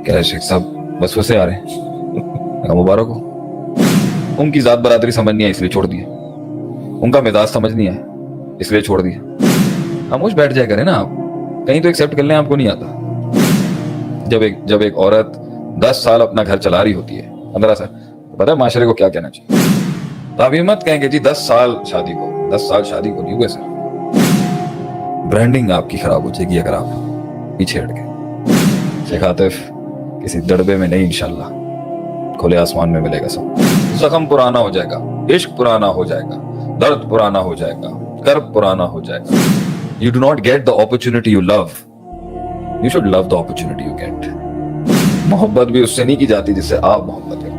کیا ہے शेख साहब बस वैसे आ रहे हैं मुबारक हो। उनकी जात बरादरी समझ नहीं है इसलिए छोड़ दिया, उनका मिजाज समझ नहीं है इसलिए छोड़ दिया। खामोश बैठ जाए करें ना आप, कहीं तो एक्सेप्ट कर लें आपको नहीं आता। जब एक औरत 10 साल अपना घर चला रही होती है, 15 साल, पता है माशरे को क्या कहना चाहिए? तो आप ये मत कहेंगे जी 10 साल शादी को नहीं हुए सर। ब्रांडिंग आपकी खराब हो जाएगी अगर आप पीछे हट गए। शेख आतिफ किसी दड़बे में नहीं, इंशाल्लाह खुले आसमान में मिलेगा सब। जख्म पुराना हो जाएगा, इश्क पुराना हो जाएगा, दर्द पुराना हो जाएगा, कर्ब पुराना हो जाएगा। You do not get the opportunity you love, you should love the opportunity you get। मोहब्बत भी उससे नहीं की जाती जिससे आप मोहब्बत करते हैं,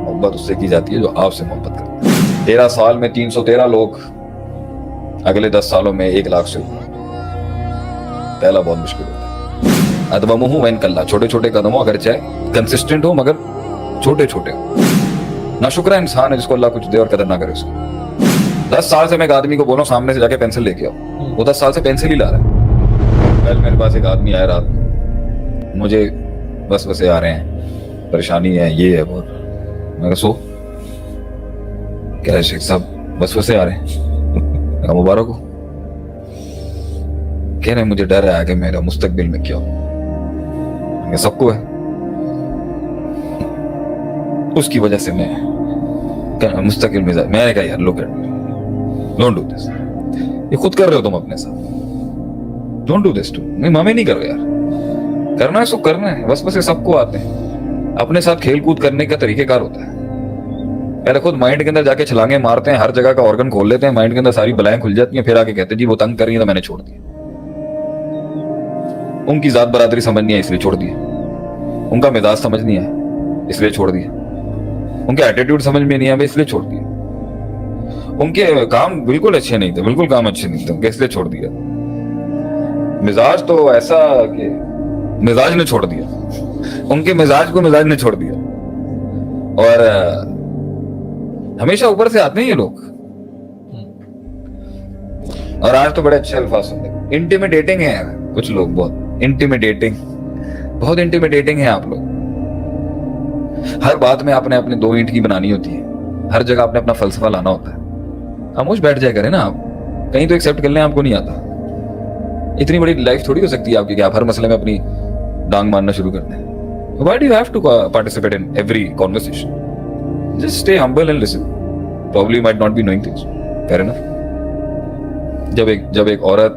मोहब्बत उससे की जाती है जो आपसे मोहब्बत करते हैं। 13 साल में 313 लोग, अगले 10 सालों में 1 लाख से ऊपर। पहला बहुत मुश्किल होता है। अदवमुहु वैन कल्ला, छोटे छोटे कदमों, अगर चाहे कंसिस्टेंट हो मगर छोटे छोटे हो। ना शुक्र इंसान है जिसको अल्लाह कुछ दे और कदर ना करे उसको। 10 साल से मैं एक आदमी को बोलूं सामने से जाके पेंसिल लेके आओ, वो 10 साल से पेंसिल ही ला रहा है। कल मेरे पास एक आदमी आया रात में, मुझे बस बसे आ रहे हैं, परेशानी है, ये है वो। मैं सो क्या है शेख साहब बस बसे आ रहे हैं मुबारक हो। कह रहे मुझे डर है आगे मेरा मुस्तकबिल में क्या हो। सबको है, उसकी वजह से मैं मुस्तकिल मिजाज। मैंने कहा यार look at me, don't do this. ये खुद कर रहे हो तुम अपने साथ, डोंट डू दिस टू। नहीं मामे नहीं करो यार, करना है सो करना है। बस ये सबको आते हैं, अपने साथ खेल कूद करने का तरीकेकार होता है। पहले खुद माइंड के अंदर जाके छलांगे मारते हैं, हर जगह का ऑर्गन खोल लेते हैं, माइंड के अंदर सारी बलाएं खुल जाती हैं, फिर आके कहते हैं जी वो तंग कर रही है तो मैंने छोड़ दिया। उनकी जात बरादरी समझ नहीं है इसलिए छोड़ दिया, उनका मिजाज समझ नहीं है इसलिए छोड़ दिया, उनके एटीट्यूड समझ में नहीं आए इसलिए छोड़ दिया, उनके काम बिल्कुल अच्छे नहीं थे, बिल्कुल काम अच्छे नहीं थे उनके, इसलिए छोड़ दिया। मिजाज तो ऐसा कि मिजाज ने छोड़ दिया, उनके मिजाज को मिजाज ने छोड़ दिया। और हमेशा ऊपर से आते हैं ये लोग। और आज तो बड़े अच्छे अल्फाज सुनते, इंटिमिडेटिंग है यार कुछ लोग, बहुत इंटिमिडेटिंग, बहुत इंटिमिडेटिंग है आप लोग। हर बात में आपने अपने 2 ईंट की बनानी होती है, हर जगह आपने अपना फलसफा लाना होता है। खामोश बैठ जाए करें ना आप, कहीं तो एक्सेप्ट कर लें आपको नहीं आता। इतनी बड़ी लाइफ थोड़ी हो सकती है आपकी कि आप हर मसले में अपनी डांग मारना शुरू कर दें। Why do you have to participate in every conversation? Just stay humble and listen. Probably you might not be knowing things. Fair enough. जब एक औरत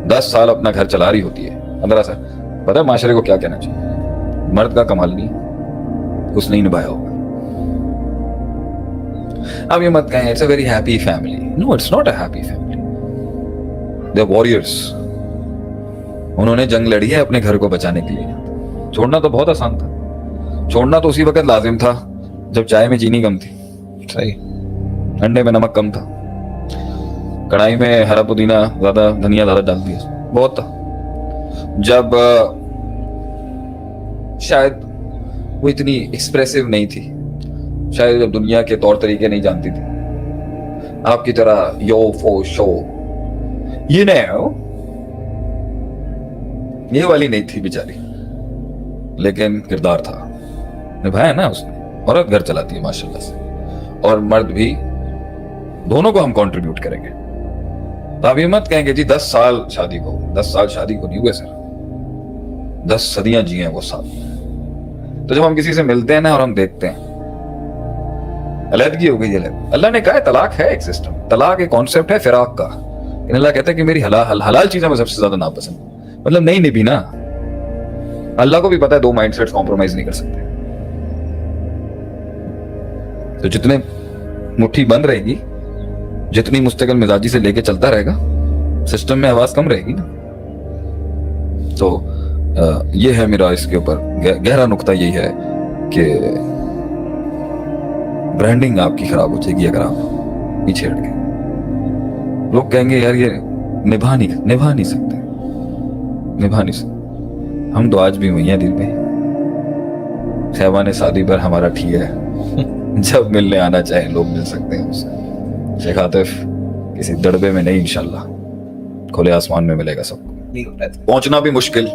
10 साल अपना घर चला रही होती है, 15 साल, पता है माशरे को क्या कहना चाहिए? मर्द का कमाल नहीं, उसने ही निभाया होगा। अब ये मत कहें it's a very happy family. No, it's not a happy family. They are warriors. उन्होंने जंग लड़ी है अपने घर को बचाने के लिए। छोड़ना तो बहुत आसान था, छोड़ना तो उसी वक्त लाजिम था जब चाय में चीनी कम थी, सही, अंडे में नमक कम था, कढ़ाई में हरा पुदीना ज्यादा, धनिया ज्यादा डाल दिया, बहुत था। जब शायद वो इतनी एक्सप्रेसिव नहीं थी, शायद जब दुनिया के तौर तरीके नहीं जानती थी आपकी तरह, यो फो शो ये ये वाली नहीं थी बेचारी, लेकिन किरदार था, निभाया ना उसने। औरत घर चलाती है माशाल्लाह से, और मर्द भी, दोनों को हम कंट्रीब्यूट करेंगे। तो आप ये मत कहेंगे जी 10 साल शादी को नहीं हुए सर, 10 सदियां जी हैं वो साथ। तो जब हम किसी से मिलते हैं ना और हम देखते हैं अलहदगी हो गई है, अल्लाह ने कहा है तलाक है एक सिस्टम, तलाक एक कॉन्सेप्ट है फिराक का। अल्लाह कहता है कि मेरी हलाल चीजें मैं सबसे ज्यादा नापसंद, मतलब नहीं निभी ना। अल्लाह को भी पता है 2 माइंडसेट्स कॉम्प्रोमाइज नहीं कर सकते। तो जितने मुट्ठी बंद रहेगी, जितनी मुस्तकिल मिजाजी से लेके चलता रहेगा, सिस्टम में आवाज कम रहेगी ना। तो ये है मेरा इसके ऊपर गहरा नुक्ता यही है कि ब्रांडिंग आपकी खराब हो जाएगी अगर आप पीछे हट गए। लोग कहेंगे यार ये निभा नहीं सकते। हम तो आज भी वही हैं दिल में। खैबान शादी पर हमारा ठीक है, जब मिलने आना चाहे लोग मिल सकते हैं उससे। शेख आतिफ किसी दड़बे में नहीं, इंशाल्लाह खुले आसमान में मिलेगा सबको। पहुंचना भी मुश्किल,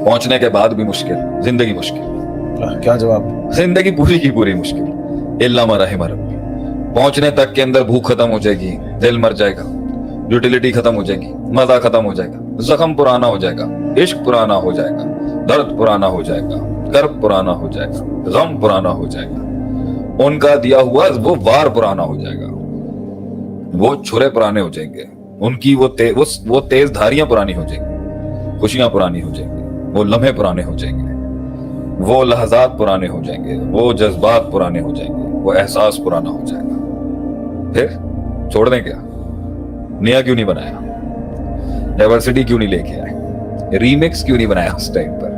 पहुंचने के बाद भी मुश्किल, जिंदगी मुश्किल। क्या जवाब? जिंदगी पूरी की पूरी मुश्किल, इल्ला मा रहिम रब्बी। पहुंचने तक के अंदर भूख खत्म हो जाएगी, दिल मर जाएगा, यूटिलिटी खत्म हो जाएगी, मजा खत्म हो जाएगा, जख्म पुराना हो जाएगा, इश्क पुराना हो जाएगा, दर्द पुराना हो जाएगा, कर्ब पुराना हो जाएगा, गम पुराना हो जाएगा, उनका दिया हुआ वो वार पुराना हो जाएगा, वो छुरे पुराने हो जाएंगे, उनकी वो तेज धारियां पुरानी हो जाएंगी, खुशियां पुरानी हो जाएंगी, वो लम्हे पुराने हो जाएंगे, वो लहजात पुराने हो जाएंगे, वो जज्बात पुराने हो जाएंगे, वो एहसास पुराना हो जाएगा। फिर छोड़ दें क्या? नया क्यों नहीं बनाया? डाइवर्सिटी क्यों नहीं लेके आए? रीमिक्स क्यों नहीं बनाया उस टाइम पर?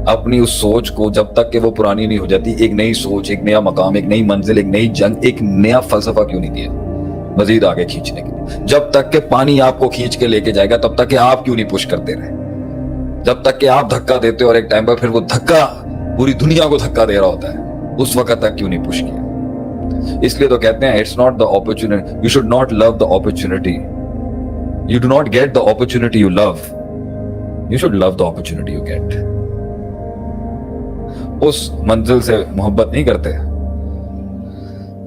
अपनी उस सोच को जब तक कि वो पुरानी नहीं हो जाती, एक नई सोच, एक नया मकाम, एक नई मंजिल, एक नई जंग, एक नया फलसफा क्यों नहीं दिया मजीद आगे खींचने के लिए? जब तक कि पानी आपको खींच के लेके जाएगा तब तक कि आप क्यों नहीं पुश करते रहे? जब तक कि आप धक्का देते हो और एक टाइम पर फिर वो धक्का पूरी दुनिया को धक्का दे रहा होता है, उस वक्त तक क्यों नहीं पुश किया? इसलिए तो कहते हैं it's not the opportunity, you should not love the opportunity, you do not get the opportunity you love, you should love the opportunity you get. उस मंजिल से मोहब्बत नहीं करते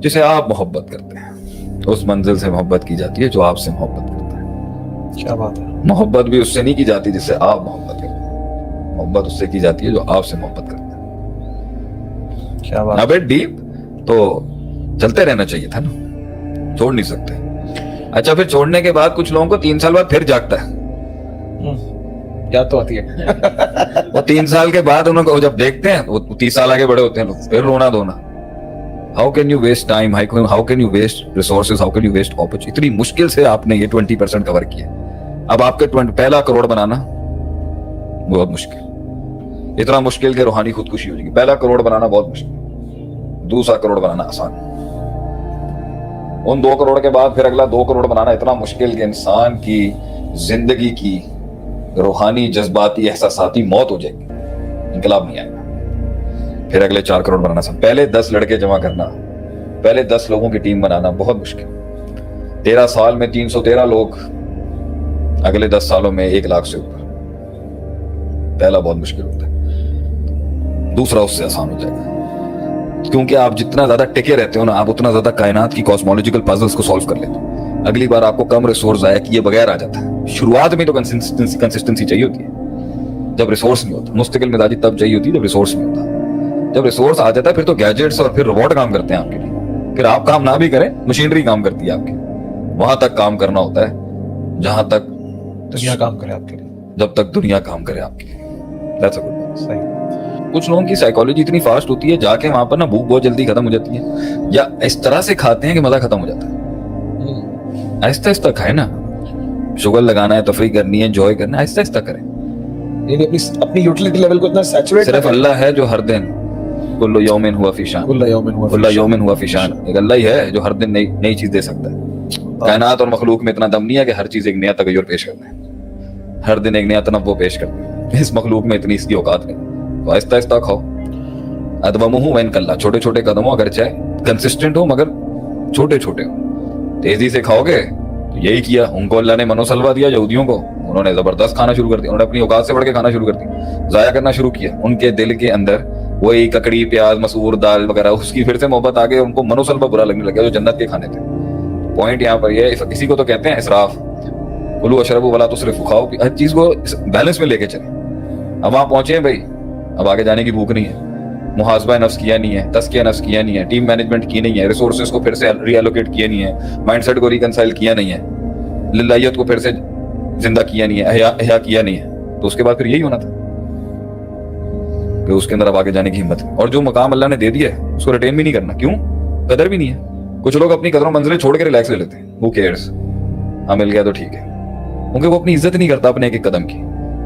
जिसे आप मोहब्बत करते हैं, उस मंजिल से मोहब्बत की जाती है जो आपसे मोहब्बत करता है। क्या बात है। मोहब्बत भी उससे नहीं की जाती जिससे आप मोहब्बत करते हैं, मोहब्बत उससे की जाती है जो आपसे मोहब्बत करता है। क्या बात। अबे डीप तो चलते रहना चाहिए था ना, छोड़ नहीं सकते। अच्छा, फिर छोड़ने के बाद कुछ लोगों को 3 साल बाद फिर जागता है, याद तो आती है। वो 3 साल के बाद उनको जब देखते हैं वो 30 साल आगे बड़े होते हैं लोग, फिर रोना धोना। How can you waste time, how can you waste resources, how can you waste opportunity? इतनी मुश्किल से आपने ये 20% कवर किया, अब आपके 1 करोड़ बनाना बहुत मुश्किल, इतना मुश्किल कि रूहानी खुदकुशी हो जाएगी। 1 करोड़ बनाना बहुत मुश्किल, 2 करोड़ बनाना आसान, उन 2 करोड़ के बाद फिर अगला 2 करोड़ बनाना इतना मुश्किल कि इंसान की जिंदगी की रूहानी जज्बाती एहसासाती मौत हो जाएगी, इंकलाब नहीं आएगा। फिर अगले 4 करोड़ बनाना सब, पहले 10 लड़के जमा करना, पहले 10 लोगों की टीम बनाना बहुत मुश्किल। 13 साल में 313 लोग, अगले 10 सालों में 1 लाख से ऊपर। पहला बहुत मुश्किल होता है, दूसरा उससे आसान हो जाएगा, क्योंकि आप जितना ज्यादा टिके रहते हो ना, आप उतना ज्यादा कायनात की कॉस्मोलॉजिकल पजल्स को सॉल्व कर लेते हो। अगली बार आपको कम रिसोर्स आया कि ये बगैर आ जाता है। शुरुआत में तो कंसिस्टेंसी चाहिए होती है, जब रिसोर्स नहीं होता। मुस्तकिल मिजाजी तब चाहिए होती है जब रिसोर्स नहीं होता। जब रिसोर्स आ जाता है फिर तो गैजेट्स और फिर रोबोट काम करते हैं आपके लिए। फिर आप काम ना भी करें, मशीनरी काम करती है आपकी। वहां तक काम करना होता है जहां तक दुनिया काम करे आपके लिए, जब तक दुनिया काम करे आपके लिए। That's a good one. सही। कुछ लोगों की साइकोलॉजी इतनी फास्ट होती है, जाके वहां पर ना भूख बहुत जल्दी खत्म हो जाती है, या इस तरह से खाते हैं कि मजा खत्म हो जाता है। आहिस्ता आहिस्ता खाए ना, शुगर लगाना है, तफरीह करनी है, एंजॉय करना है, आहिस्ता आहिस्ता करें। यानी अपनी यूटिलिटी लेवल को इतना सैचुरेट, सिर्फ अल्लाह है जो हर दिन कुल्लु यौमिन हुआ फी शान, कुल्लु यौमिन हुआ फी शान, एक अल्लाह ही है जो हर दिन नई चीज दे सकता है। कायनात और मखलूक में इतना दम नहीं है कि हर चीज एक नया तगय्युर पेश करना है, हर दिन एक नया तनव्वुर पेश करना है। इस मखलूक में इतनी इसकी औकात नहीं, तो आहिस्ता आहिस्ता खाओ। अदवमुहु वैन कल्ला, छोटे छोटे कदमों, अगर चाहे कंसिस्टेंट हो मगर छोटे छोटे हो। तेजी से खाओगे तो यही किया, उनको अल्लाह ने मनोसलवा दिया यहूदियों को, उन्होंने जबरदस्त खाना शुरू कर दिया, उन्होंने अपनी औकात से बढ़ के खाना शुरू कर दिया, जाया करना शुरू किया। उनके दिल के अंदर वही ककड़ी, प्याज, मसूर दाल वगैरह, उसकी फिर से मोहब्बत आ गई, उनको मनोसलवा बुरा लगने लगा जो जन्नत के खाने थे। पॉइंट यहाँ पर ये, इसी को तो कहते हैं इसराफ। कुलू अशरबू वला तुसरिफू, खाओ हर चीज को बैलेंस में लेके चले। अब वहां पहुंचे हैं भाई, अब आगे जाने की भूख नहीं है, मुहासबा नफ्स किया नहीं है, तस्किया नफ्स किया नहीं है, टीम मैनेजमेंट की नहीं है, रिसोर्सेज को फिर से रीएलोकेट किया नहीं है, माइंडसेट को रिकंसाइल किया नहीं है, लिल्लाहियत को फिर से जिंदा किया नहीं है, अहया किया नहीं है, तो उसके बाद फिर यही होना था कि उसके अंदर अब आगे जाने की हिम्मत है। और जो मकाम अल्लाह ने दे दिया है उसको रिटेन भी नहीं करना, क्यों? कदर भी नहीं है। कुछ लोग अपनी कदरों मंजिलें छोड़ के रिलैक्स ले लेते हैं, हू केयर्स, हाँ मिल गया तो ठीक है, क्योंकि वो अपनी इज्जत नहीं करता अपने एक कदम की,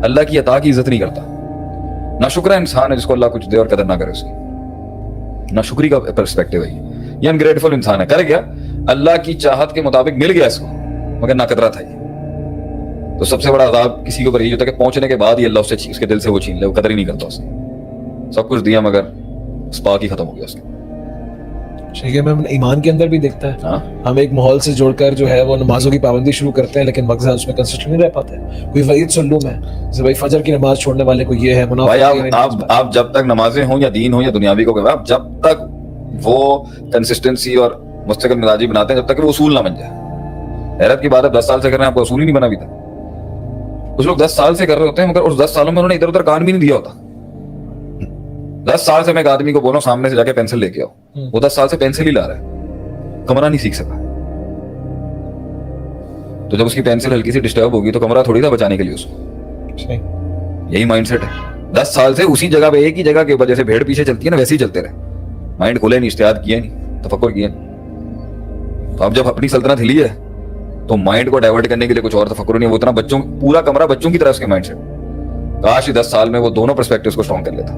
अल्लाह की अता की इज्जत नहीं करता। ना शुक्र इंसान है जिसको अल्लाह कुछ दे और कदर ना करे उसकी, ना शुक्री का पर्सपेक्टिव है ये अनग्रेटफुल इंसान है। कर गया अल्लाह की चाहत के मुताबिक, मिल गया इसको, मगर ना कदरा था ये। तो सबसे बड़ा अज़ाब किसी के ऊपर यही होता है कि पहुंचने के बाद ही अल्लाह उससे उसके दिल से वो छीन ले, वो कदर ही नहीं करता उसने। सब कुछ दिया मगर स्पार्क ही खत्म हो गया उसका। شیخ میں ایمان کے اندر بھی دیکھتا ہے ہاں ہم ایک ماحول سے جوڑ کر جو ہے وہ نمازوں کی پابندی شروع کرتے ہیں لیکن مقصد اس میں کنسسٹنٹ نہیں رہ پاتے. کوئی وعید سلوم ہے جیسے بھائی فجر کی نماز چھوڑنے والے کو یہ ہے بھائی. آپ جب تک نمازیں ہوں یا دین ہوں یا دنیاوی کو آپ جب تک وہ کنسسٹنسی اور مستقل مزاجی بناتے ہیں جب تک کہ وہ اصول نہ بن جائے. حیرت کی بات ہے 10 سال سے کر رہے ہیں آپ کو اصول ہی نہیں بنا ابھی تک. کچھ لوگ 10 سال سے کر رہے ہوتے ہیں مگر اس 10 سالوں میں انہوں نے ادھر ادھر کان بھی نہیں دیا ہوتا. 10 سال سے میں ایک آدمی کو بولوں سامنے سے جا کے پینسل لے کے آؤ, وہ 10 سال سے پینسل ہی لا رہا ہے, کمرہ نہیں سیکھ سکا. تو جب اس کی پینسل ہلکی سی ڈسٹرب ہوگی تو کمرہ تھوڑی تھا بچانے کے لیے اس کو. یہی مائنڈ سیٹ ہے. 10 سال سے اسی جگہ پہ ایک ہی جگہ کے اوپر جیسے بھیڑ پیچھے چلتی ہے نا ویسے ہی چلتے رہے, مائنڈ کھولے نہیں, اجتہاد کیا نہیں, تفکر کیا نہیں. تو اب جب اپنی سلطنت ہلی ہے تو مائنڈ کو ڈائیورٹ کرنے کے لیے کچھ اور تفکر نہیں. وہ اتنا بچوں پورا کمرہ بچوں کی طرح اس کے مائنڈ سیٹ. کاش 10 سال میں وہ دونوں پرسپیکٹیوز کو اسٹرانگ کر لیتا.